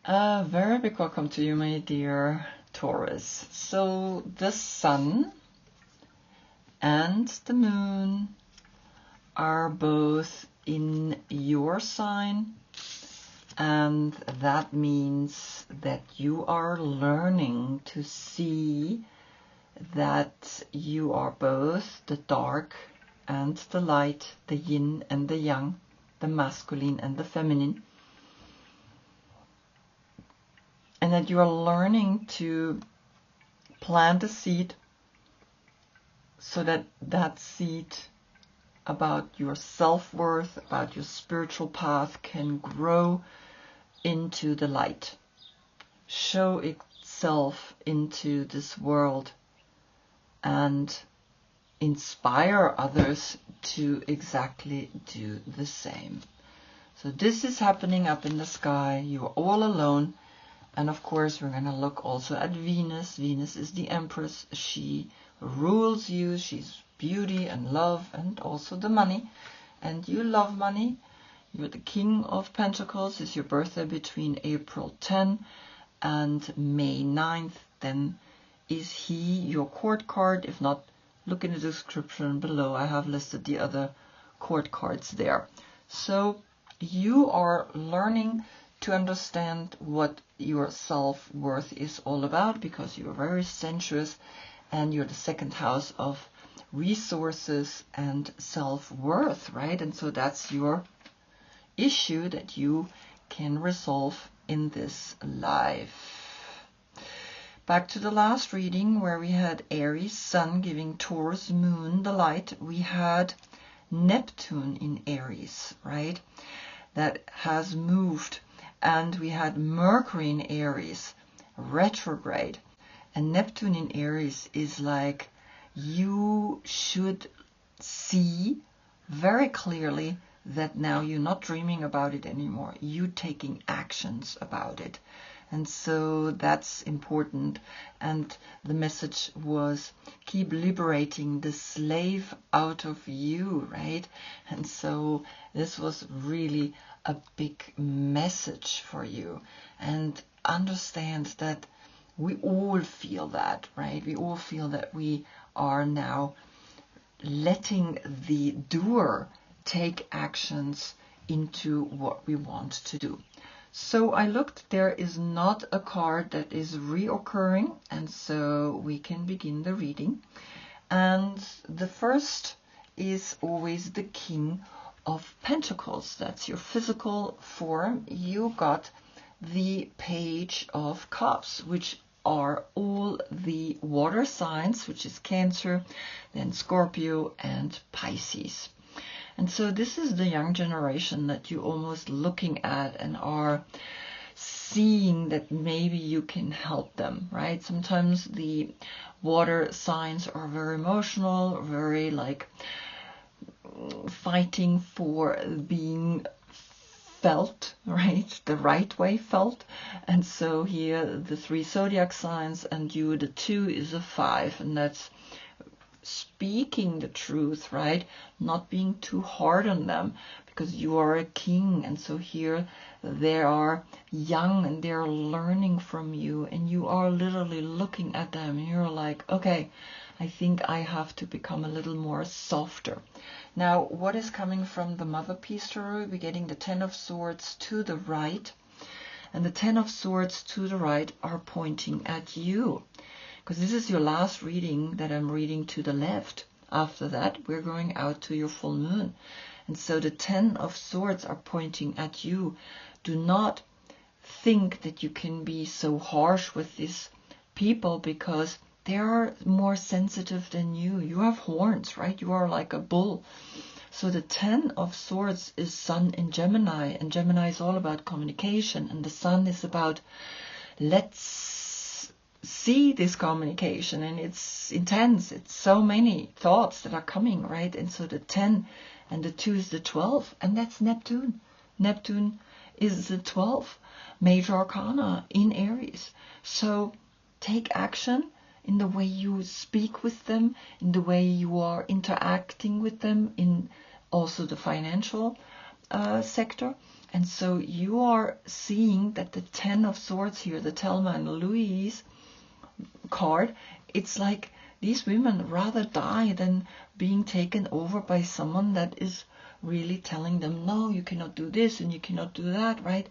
A very big welcome to you, my dear Taurus. So the sun and the moon are both in your sign, and that means that you are learning to see that you are both the dark and the light, the yin and the yang, the masculine and the feminine. And that you are learning to plant a seed so that that seed about your self-worth, about your spiritual path can grow into the light, show itself into this world and inspire others to exactly do the same. So this is happening up in the sky. You are all alone. And of course, we're going to look also at Venus. Venus is the Empress. She rules you. She's beauty and love and also the money. And you love money. You're the King of Pentacles. It's your birthday between April 10 and May 9th. Then is he your court card? If not, look in the description below. I have listed the other court cards there. So you are learning to understand what your self-worth is all about, because you're very sensuous and you're the second house of resources and self-worth, right? And so that's your issue that you can resolve in this life. Back to the last reading where we had Aries Sun giving Taurus Moon the light. We had Neptune in Aries, right? That has moved. And we had Mercury in Aries, retrograde. And Neptune in Aries is like you should see very clearly that now you're not dreaming about it anymore. You taking actions about it. And so that's important. And the message was keep liberating the slave out of you, right? And so this was really a big message for you. And understand that we all feel that, right? We all feel that we are now letting the doer take actions into what we want to do. So I looked, there is not a card that is reoccurring, and so we can begin the reading. And the first is always the King of Pentacles. That's your physical form. You got the Page of Cups, which are all the water signs, which is Cancer, then Scorpio and Pisces. And so this is the young generation that you're almost looking at and are seeing that maybe you can help them, right? Sometimes the water signs are very emotional, very like fighting for being felt, right? The right way felt. And so here the 3 zodiac signs, and you, the 2 is a 5, and that's speaking the truth, right? Not being too hard on them, because you are a king. And so here they are young and they're learning from you, and you are literally looking at them and you're like, okay, I think I have to become a little more softer. Now, what is coming from the Mother Piece Tarot? We're getting the 10 of Swords to the right, and the 10 of Swords to the right are pointing at you. Because this is your last reading that I'm reading to the left. After that, we're going out to your full moon. And so the 10 of Swords are pointing at you. Do not think that you can be so harsh with these people, because they are more sensitive than you. You have horns, right? You are like a bull. So the 10 of Swords is Sun in Gemini, and Gemini is all about communication, and the Sun is about let's see this communication, and it's intense. It's so many thoughts that are coming, right? And so the 10 and the 2 is the 12, and that's Neptune. Neptune is the 12th major arcana in Aries. So take action in the way you speak with them, in the way you are interacting with them, in also the financial sector. And so you are seeing that the 10 of Swords here, the Thelma and Louise card, it's like these women rather die than being taken over by someone that is really telling them, no, you cannot do this and you cannot do that, right?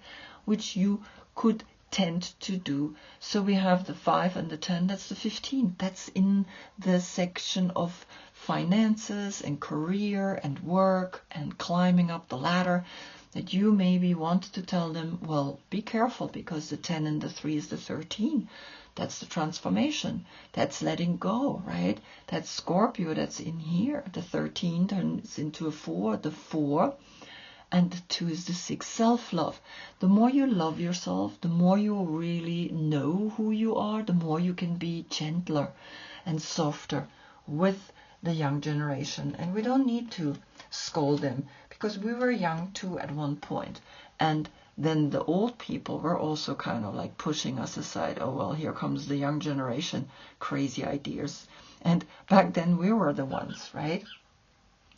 Which you could tend to do. So we have the 5 and the 10, that's the 15. That's in the section of finances and career and work and climbing up the ladder, that you maybe want to tell them, well, be careful, because the 10 and the 3 is the 13. That's the transformation. That's letting go, right? That's Scorpio, that's in here. The 13 turns into a 4, the 4. And the 2 is the 6, self-love. The more you love yourself, the more you really know who you are, the more you can be gentler and softer with the young generation. And we don't need to scold them, because we were young too at one point. And then the old people were also kind of like pushing us aside. Oh, well, here comes the young generation, crazy ideas. And back then we were the ones, right,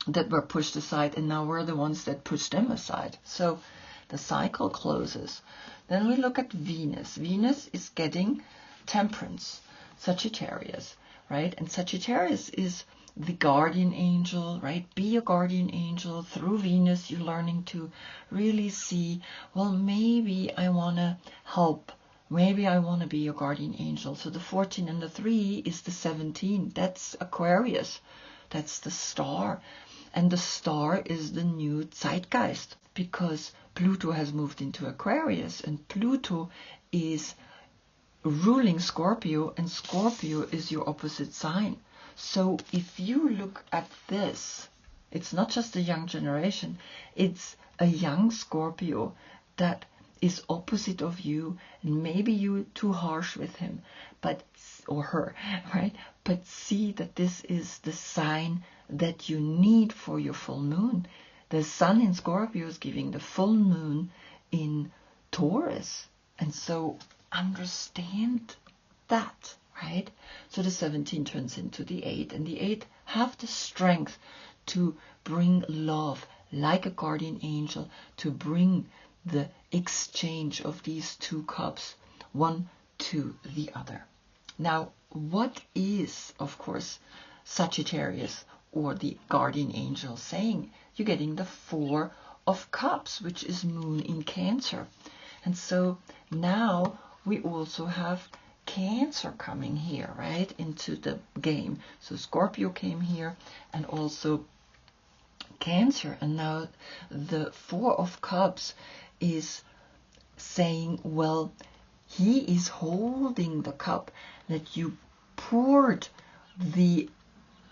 that were pushed aside, and now we're the ones that push them aside. So the cycle closes. Then we look at Venus. Venus is getting Temperance, Sagittarius, right? And Sagittarius is the guardian angel, right? Be a guardian angel. Through Venus, you're learning to really see, well, maybe I want to help. Maybe I want to be a guardian angel. So the 14 and the 3 is the 17. That's Aquarius. That's the star. And the star is the new zeitgeist, because Pluto has moved into Aquarius, and Pluto is ruling Scorpio, and Scorpio is your opposite sign. So if you look at this, it's not just a young generation, it's a young Scorpio that is opposite of you, and maybe you're too harsh with him, but or her, right? But see that this is the sign that you need for your full moon. The sun in Scorpio is giving the full moon in Taurus, and so understand that, right? So the 17 turns into the 8, and the 8 have the strength to bring love like a guardian angel, to bring the exchange of these 2 cups, one to the other. Now, what is, of course, Sagittarius or the guardian angel saying? You're getting the 4 of Cups, which is Moon in Cancer. And so now we also have Cancer coming here, right, into the game. So Scorpio came here, and also Cancer. And now the 4 of Cups is saying, well, he is holding the cup that you poured the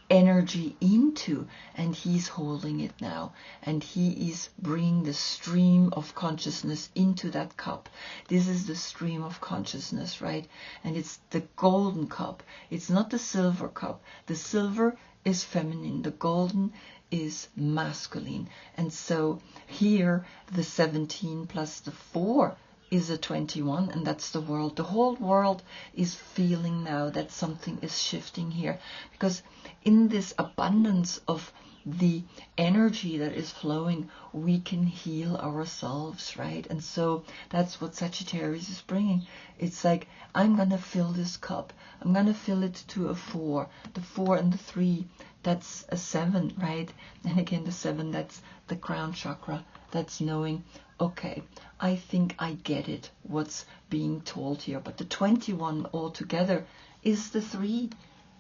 energy into, and he's holding it now, and he is bringing the stream of consciousness into that cup. This is the stream of consciousness, right? And it's the golden cup. It's not the silver cup. The silver is feminine, the golden is masculine. And so here the 17 plus the 4 is a 21, and that's the world. The whole world is feeling now that something is shifting here, because in this abundance of the energy that is flowing, we can heal ourselves, right? And so that's what Sagittarius is bringing. It's like, I'm gonna fill this cup, I'm gonna fill it to a 4. The 4 and the 3, that's a 7, right? And again, the 7, that's the crown chakra. That's knowing, okay, I think I get it, what's being told here. But the 21 altogether is the 3.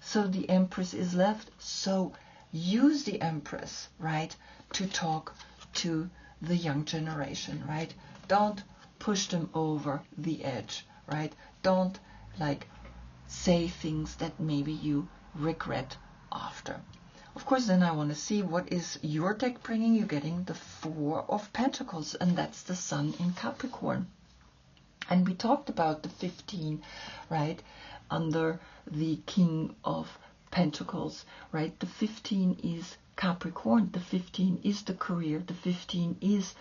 So the Empress is left. So use the Empress, right, to talk to the young generation, right? Don't push them over the edge, right? Don't like say things that maybe you regret after. Of course, then I want to see what is your deck bringing. You're getting the 4 of Pentacles, and that's the Sun in Capricorn. And we talked about the 15, right, under the King of Pentacles, right? The 15 is Capricorn. The 15 is the career. The 15 is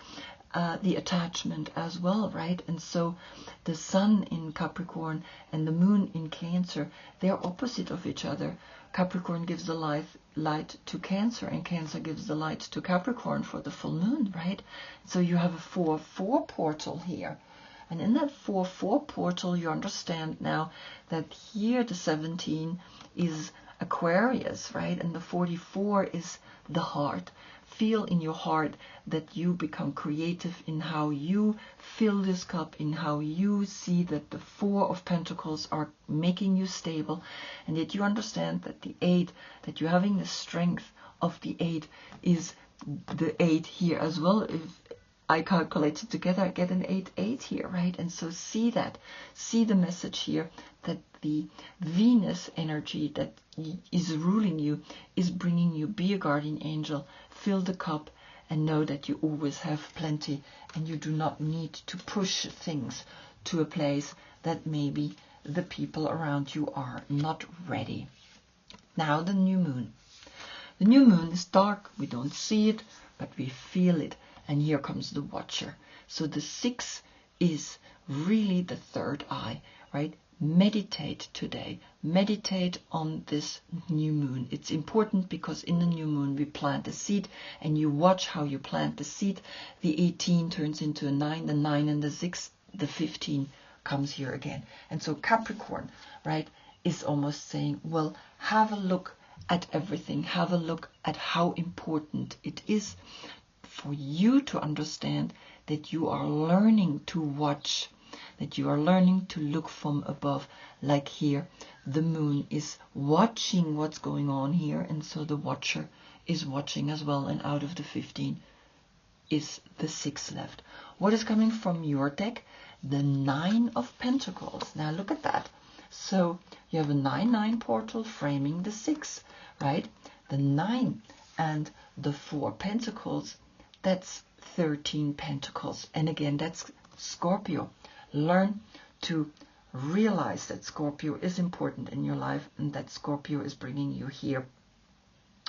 the attachment as well, right? And so the Sun in Capricorn and the Moon in Cancer, they're opposite of each other, Capricorn gives the light to Cancer, and Cancer gives the light to Capricorn for the full moon, right? So you have a 4-4 portal here. And in that 4-4 portal, you understand now that here the 17 is Aquarius, right? And the 44 is the heart. Feel in your heart that you become creative in how you fill this cup, in how you see that the 4 of Pentacles are making you stable, and that you understand that the 8, that you're having the strength of the 8 is the 8 here as well. If I calculate it together, I get an 8-8 here, right? And so see that, see the message here that the Venus energy that is ruling you is bringing you, be a guardian angel, fill the cup, and know that you always have plenty, and you do not need to push things to a place that maybe the people around you are not ready. Now the new moon. The new moon is dark, we don't see it, but we feel it. And here comes the Watcher. So the 6 is really the third eye, right? Meditate today. Meditate on this new moon. It's important because in the new moon we plant a seed, and you watch how you plant the seed. The 18 turns into a 9, the 9 and the 6, the 15 comes here again. And so Capricorn, right, is almost saying, well, have a look at everything. Have a look at how important it is for you to understand that you are learning to watch, that you are learning to look from above. Like here, the moon is watching what's going on here, and so the Watcher is watching as well, and out of the 15 is the 6 left. What is coming from your deck? The 9 of Pentacles. Now look at that. So you have a 9-9 portal framing the 6, right? The 9 and the 4 Pentacles, that's 13 Pentacles. And again, that's Scorpio. Learn to realize that Scorpio is important in your life, and that Scorpio is bringing you here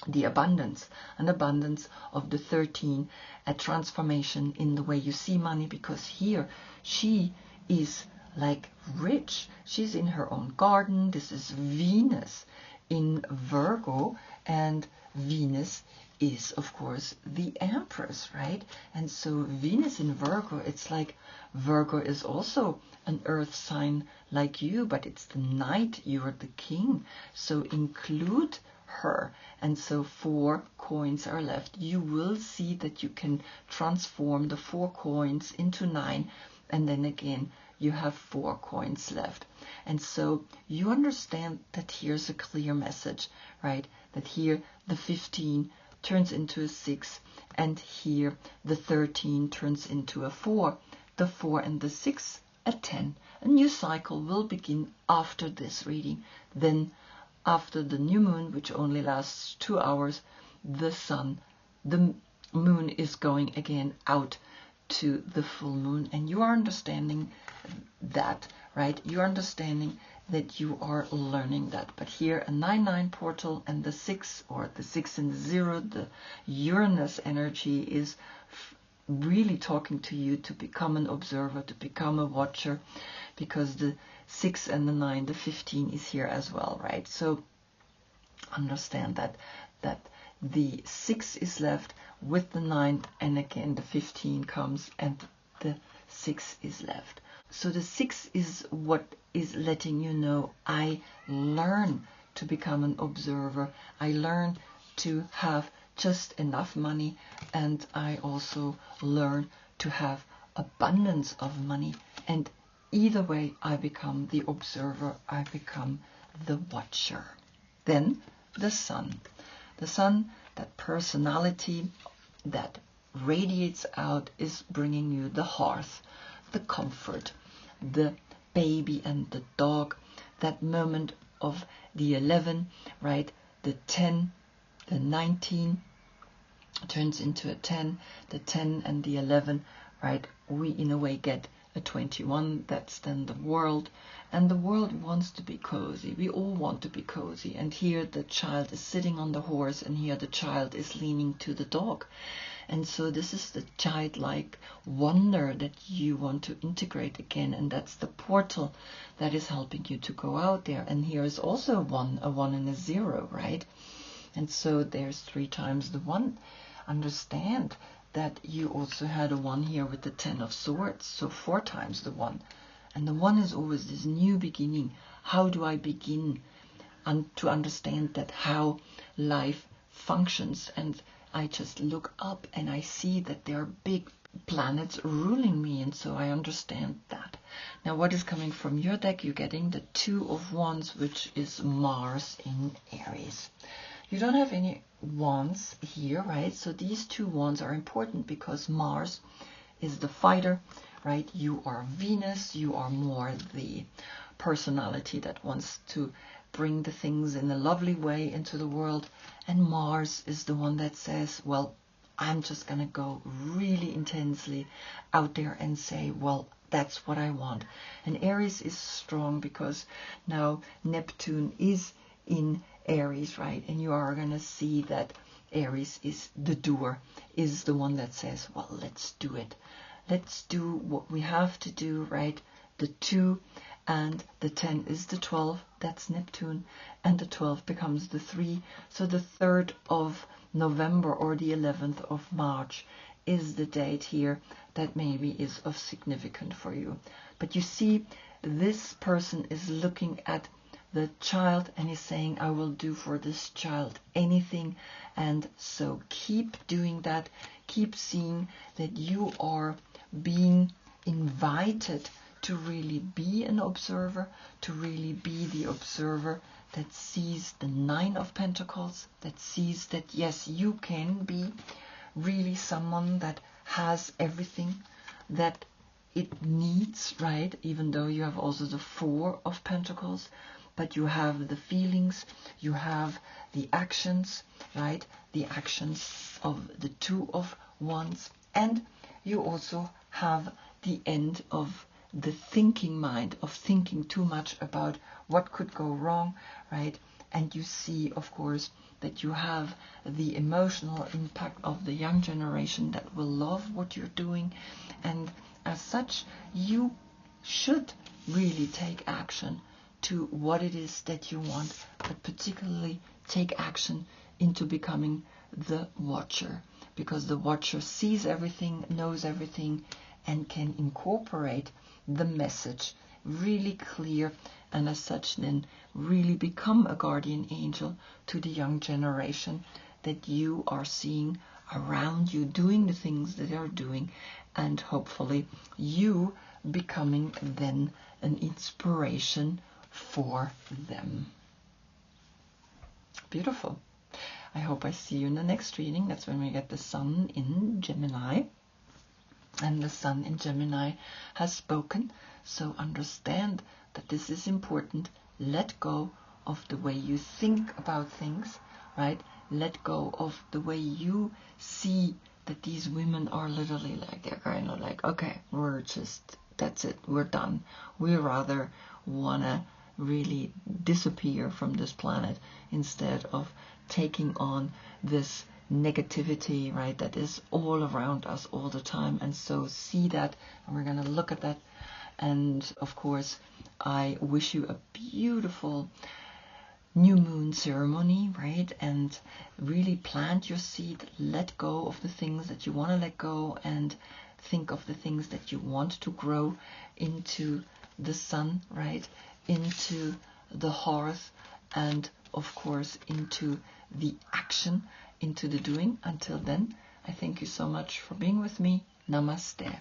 the abundance, an abundance of the 13, a transformation in the way you see money, because here she is like rich. She's in her own garden. This is Venus in Virgo, and Venus is, of course, the Empress, right? And so Venus in Virgo, it's like Virgo is also an earth sign like you, but it's the night, you're the king. So include her. And so 4 coins are left. You will see that you can transform the 4 coins into 9, and then again you have 4 coins left. And so you understand that here's a clear message, right? That here the 15 turns into a 6, and here the 13 turns into a 4, the 4 and the 6 a 10. A new cycle will begin after this reading. Then after the new moon, which only lasts 2 hours, the moon is going again out to the full moon, and you are understanding that, right? You're understanding that you are learning that. But here a 9-9 portal, and the 6, or the 6 and the 0, the Uranus energy is really talking to you to become an observer, to become a watcher, because the 6 and the 9, the 15 is here as well, right? So understand that the 6 is left with the 9, and again the 15 comes and the 6 is left. So the 6 is what is letting you know, I learn to become an observer. I learn to have just enough money, and I also learn to have abundance of money. And either way, I become the observer, I become the watcher. Then the sun. The sun, that personality that radiates out, is bringing you the hearth, the comfort, the baby and the dog, that moment of the 11, right? The 10, the 19 turns into a 10, the 10 and the 11, right? We in a way get a 21, that's then the world. And the world wants to be cozy. We all want to be cozy. And here the child is sitting on the horse, and here the child is leaning to the dog. And so this is the childlike wonder that you want to integrate again. And that's the portal that is helping you to go out there. And here is also a 1 and a 0, right? And so there's 3 times the 1. Understand that you also had a 1 here with the 10 of swords, so 4 times the 1. And the 1 is always this new beginning. How do I begin to understand that how life functions? And I just look up and I see that there are big planets ruling me, and so I understand that. Now what is coming from your deck? You're getting the 2 of Wands, which is Mars in Aries. You don't have any wands here, right? So these 2 wands are important because Mars is the fighter, right? You are Venus, you are more the personality that wants to bring the things in a lovely way into the world. And Mars is the one that says, well, I'm just going to go really intensely out there and say, well, that's what I want. And Aries is strong because now Neptune is in Aries, right? And you are going to see that Aries is the doer, is the one that says, well, let's do it. Let's do what we have to do, right? The 2 and the 10 is the 12, that's Neptune, and the 12 becomes the 3. So the 3rd of November or the 11th of March is the date here that maybe is of significance for you. But you see, this person is looking at the child and he's saying, I will do for this child anything. And so keep doing that. Keep seeing that you are being invited to really be an observer, to really be the observer that sees the 9 of Pentacles, that sees that, yes, you can be really someone that has everything that it needs, right? Even though you have also the 4 of Pentacles, but you have the feelings, you have the actions, right? The actions of the 2 of Wands, and you also have the end of the thinking mind, of thinking too much about what could go wrong, right? And you see, of course, that you have the emotional impact of the young generation that will love what you're doing. And as such, you should really take action to what it is that you want, but particularly take action into becoming the watcher, because the watcher sees everything, knows everything, and can incorporate the message really clear, and as such then really become a guardian angel to the young generation that you are seeing around you doing the things that they are doing, and hopefully you becoming then an inspiration for them. Beautiful. I hope I see you in the next reading. That's when we get the Sun in Gemini. And the Sun in Gemini has spoken. So understand that this is important. Let go of the way you think about things, right? Let go of the way you see that these women are literally like, they're kind of like, okay, we're just, that's it, we're done. We rather want to really disappear from this planet instead of taking on this negativity, right, that is all around us all the time. And so see that, and we're going to look at that. And of course, I wish you a beautiful new moon ceremony, right? And really plant your seed, let go of the things that you want to let go, and think of the things that you want to grow into the sun, right? Into the hearth, and of course into the action, into the doing. Until then, I thank you so much for being with me. Namaste.